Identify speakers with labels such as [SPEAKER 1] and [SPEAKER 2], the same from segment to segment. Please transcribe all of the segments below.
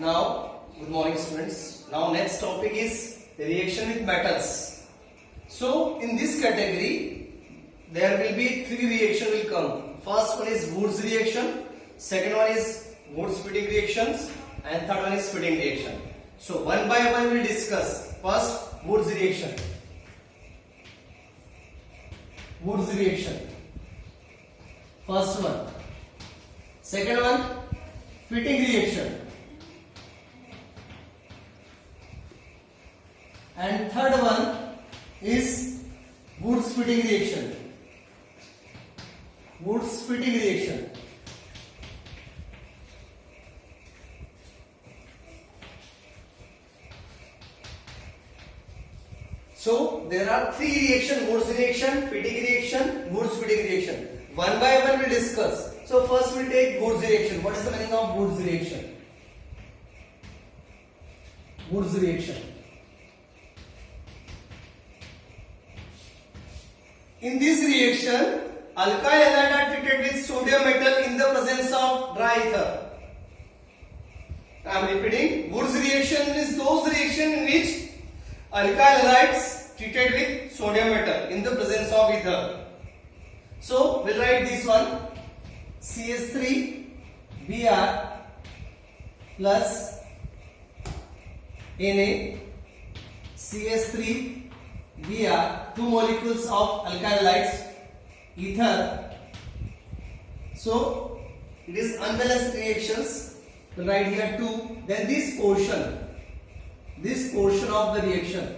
[SPEAKER 1] Now, good morning students. Now next topic is the reaction with metals. So in this category, there will be three reaction will come. First one is Woods reaction, second one is Woods-Fitting reactions, and third one is Fitting reaction. So one by one we will discuss. First, Woods reaction. Woods reaction. First one. Second one, Fitting reaction. And third one is Woods-Fitting reaction. Woods-Fitting reaction. So there are three reactions: Woods reaction, Fitting reaction, Woods-Fitting reaction. One by one we will discuss. So first we will take Woods reaction. What is the meaning of Woods reaction? Woods reaction. In this reaction, alkyl halide are treated with sodium metal in the presence of dry ether. I am repeating. Woods reaction is those reactions in which alkyl halides treated with sodium metal in the presence of ether. So we'll write this one: CH3Br plus Na, CH3Br, two molecules of alkyl halides, ether. So it is unbalanced reactions. We'll write here 2. Then this portion of the reaction,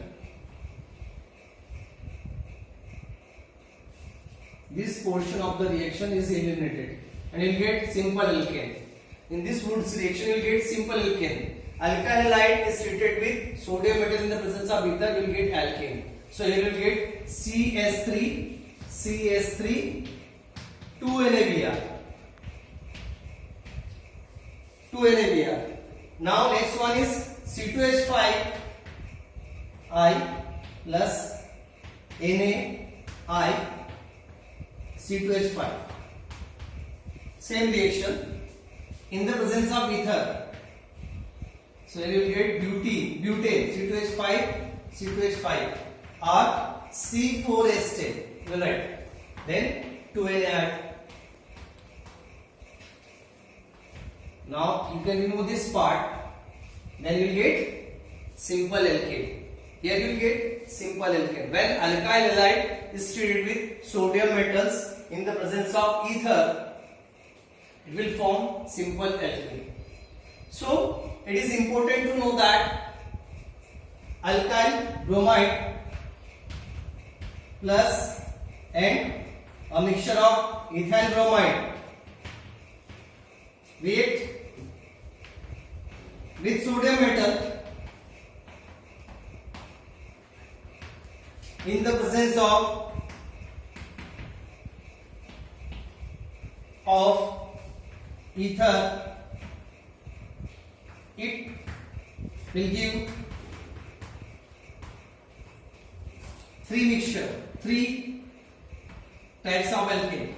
[SPEAKER 1] this portion of the reaction is eliminated and you will get simple alkane. In this Woods reaction you will get simple alkane. Alkyl halide is treated with sodium metal in the presence of ether, you will get alkane. So here you will get CH3, 2NaBr. Now next one is C2H5I plus NaI, C2H5. Same reaction in the presence of ether. So here you will get butane, C2H5 or C4H10. You will write. Then 2NaI. Now you can remove this part. Then you will get simple alkane. Here you will get simple alkane. When alkyl halide is treated with sodium metals in the presence of ether, it will form simple alkane. So it is important to know that alkyl bromide plus and a mixture of ethyl bromide with sodium metal in the presence of ether, it will give three types of alkane.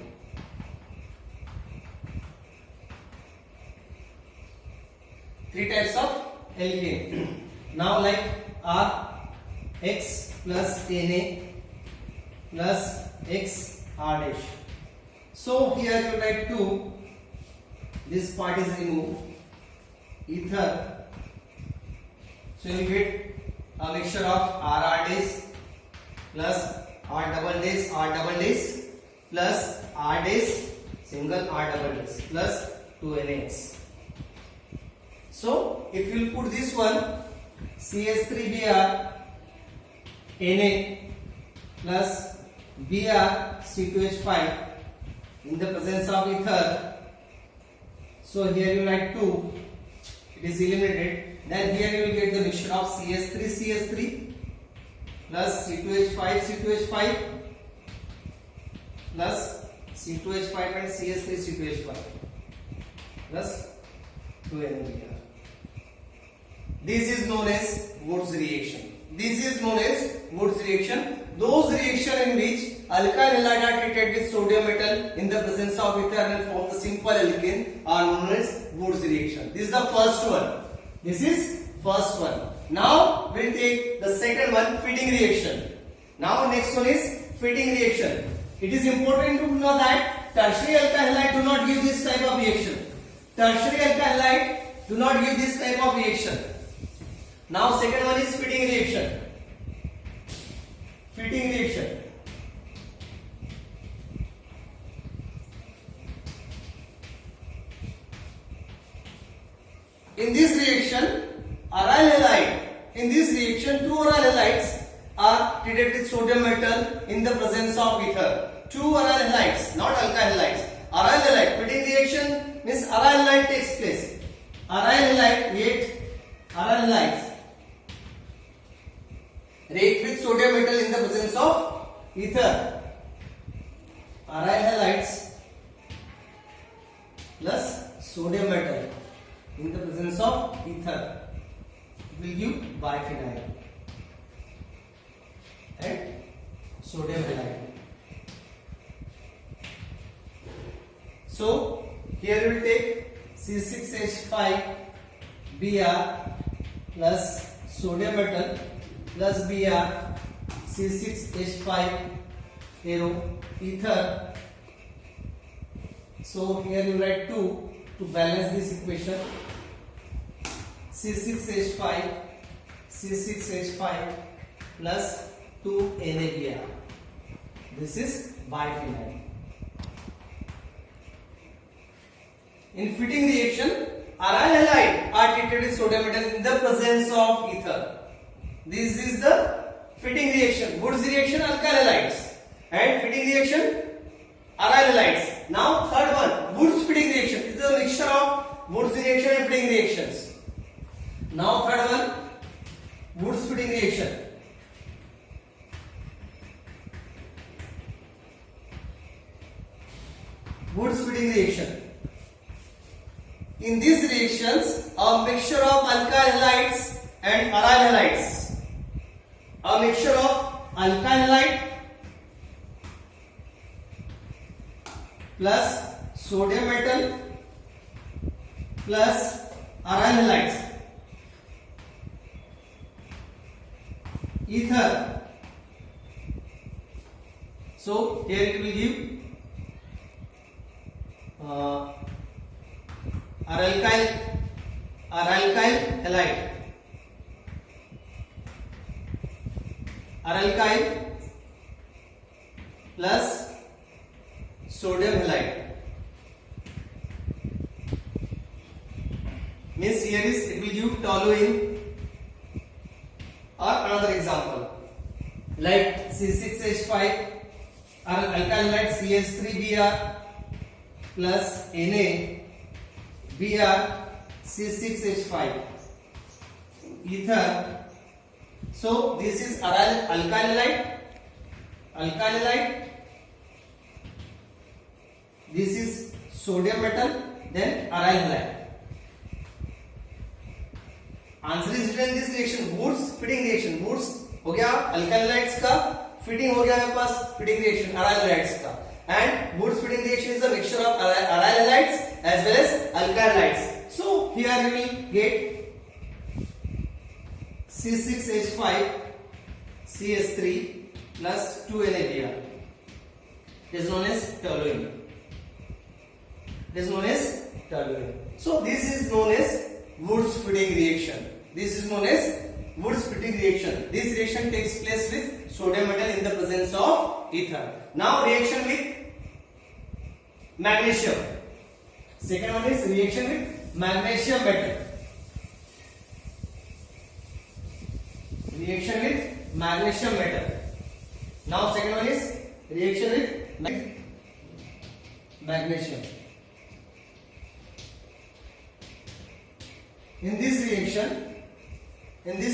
[SPEAKER 1] Three types of alkane. Now like X plus Na plus X R dash. So here you write 2. This part is removed. Ether. So you get a mixture of RR dash plus R double dash plus R dash single R double dash plus 2NaX. So if you put this one CH3Br Na plus Br C2H5 in the presence of ether. So here you write 2. It is eliminated. Then here you will get the mixture of CH3 plus C2H5 plus C2H5 and CH3 plus 2NaBr. This is known as Woods reaction. Those reaction in which alkyl halide are treated with sodium metal in the presence of ether and form the simple alkane are known as Woods reaction. This is the first one. This is first one. Now we'll take the second one, fitting reaction. Now next one is fitting reaction. It is important to know that tertiary alkyl halide do not give this type of reaction. Tertiary alkyl halide do not give this type of reaction. Now second one is fitting reaction. Fitting reaction. In this reaction, aryl halide. In this reaction, two aryl halides are treated with sodium metal in the presence of ether. Two aryl halides, not alkyl halides. Aryl halide. Fitting reaction means aryl halide takes place. Aryl halide halides react with sodium metal in the presence of ether. Aryl halides plus sodium metal in the presence of ether will give biphenyl and sodium halide. So here we will take C6H5Br plus sodium metal plus Br C6H5 arrow ether. So here you write 2 to balance this equation. C6H5 plus 2 NaBr. This is biphenyl. In fitting reaction, aryl halide are treated with sodium metal in the presence of ether. This is the fitting reaction. Woods reaction, alkyl halides, and fitting reaction, aryl halides. Now third one, Woods fitting reaction. This is a mixture of Woods reaction and fitting reactions. Now third one, Woods fitting reaction. Woods fitting reaction. In these reactions, a mixture of alkyl halides and aryl halides. A mixture of alkyl halide plus sodium metal plus aryl halides. Ether. So here it will give alkyl halide. Alkyl plus sodium halide. Means here is it will give toluene. Or another example like C6H5 alkyl halide CH3Br plus NaBr C6H5 ether. So this is alkyl halide. This is sodium metal, then aryl halide. Answer is written this reaction. Wurtz Fittig reaction. Wurtz हो गया alkyl halides का, Fittig हो गया मेरे पास Fittig reaction aryl halides का. And Wurtz Fittig reaction is a mixture of aryl halides as well as alkyl halides. So here you will get C6H5 CH3 plus 2 NaBr. It is known as toluene. So this is known as Woods fitting reaction. This is known as Woods fitting reaction. This reaction takes place with sodium metal in the presence of ether. Now reaction with magnesium. Second one is reaction with magnesium metal. Reaction with magnesium metal. Now second one is reaction with magnesium. In this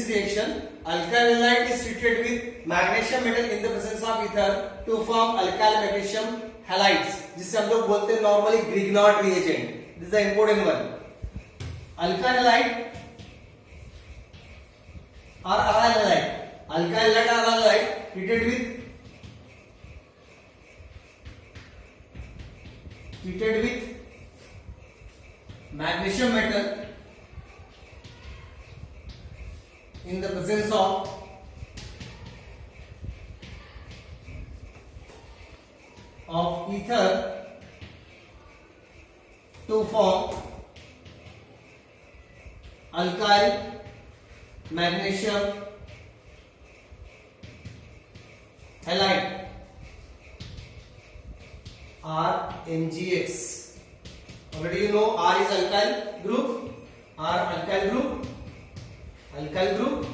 [SPEAKER 1] reaction, alkyl halide is treated with magnesium metal in the presence of ether to form alkyl magnesium halides, जिसे हम लोग बोलते हैं normally Grignard reagent. This is the important one. alkyl halide or aryl halide. Alkyl halide or aryl halide treated with magnesium metal in the presence of ether to form alkyl magnesium halide R MgX. Already you know R is alkyl group, alkyl group,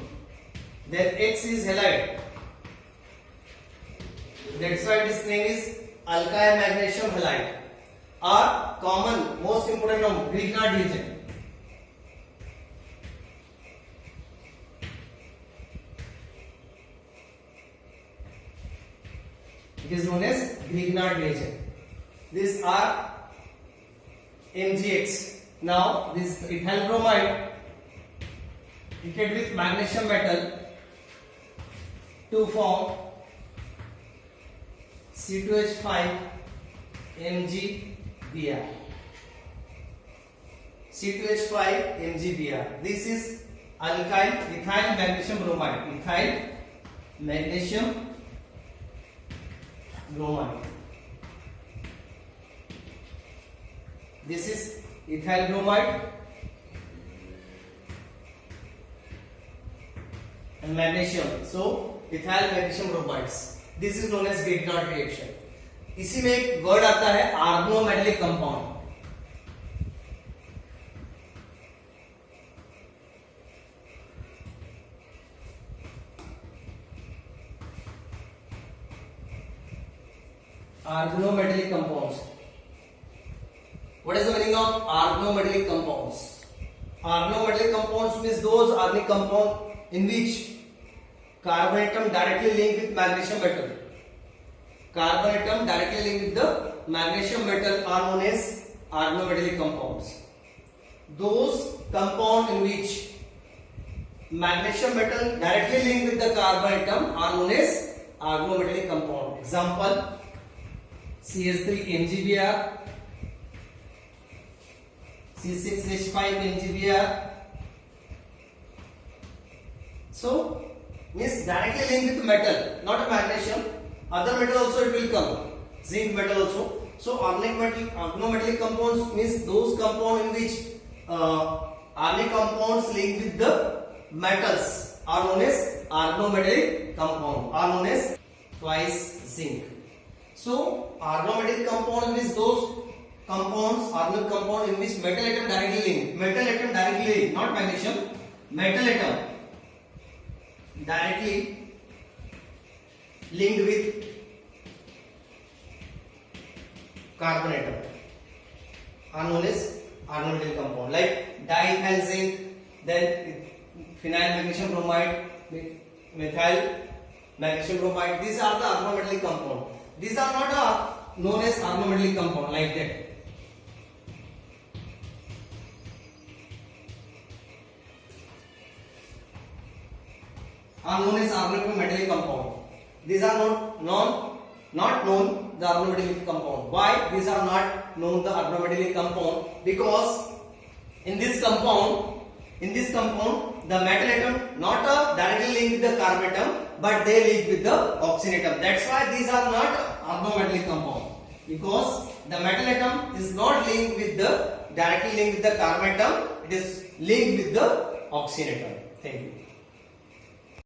[SPEAKER 1] then X is halide. That's why this name is alkyl magnesium halide. R common, most important term, Grignard reagent. It is known as Grignard reagent. These are MgX. Now this ethyl bromide heated with magnesium metal to form C2H5 MgBr. C2H5 MgBr. This is alkyl ethyl magnesium bromide. Ethyl magnesium bromide. This is ethyl bromide and magnesium. So ethyl magnesium bromides. This is known as Grignard reaction. इसी में एक word आता है organometallic compound. Organometallic compounds. What is the meaning of organometallic compounds? Organometallic compounds means those organic compounds in which carbon atom directly linked with magnesium metal. Carbon atom directly linked with the magnesium metal are known as organometallic compounds. Those compounds in which magnesium metal directly linked with the carbon atom are known as organometallic compound. Example: CH3 MgBr, C6H5 MgBr. So means directly linked with metal, not a magnesium. Other metal also it will come, zinc metal also. So organometallic compounds means those compounds in which organic compounds linked with the metals are known as organometallic compound, are known as twice zinc. So organometallic compound means those compounds, organic compound in which metal atom directly linked, not magnesium, metal atom directly linked with carbon atom are known as organometallic compound, like diethyl zinc, then phenyl magnesium bromide, methyl magnesium bromide. These are the organometallic compound. These are not known as organometallic compound like that. Are known as organometallic compound. These are not known the organometallic compound. Why these are not known the organometallic compound? Because in this compound the metal atom not directly linked with the carbon atom, but they link with the oxygen atom. That's why these are not organometallic compound, because the metal atom is not linked with the directly linked with the carbon atom. It is linked with the oxygen atom. Thank you.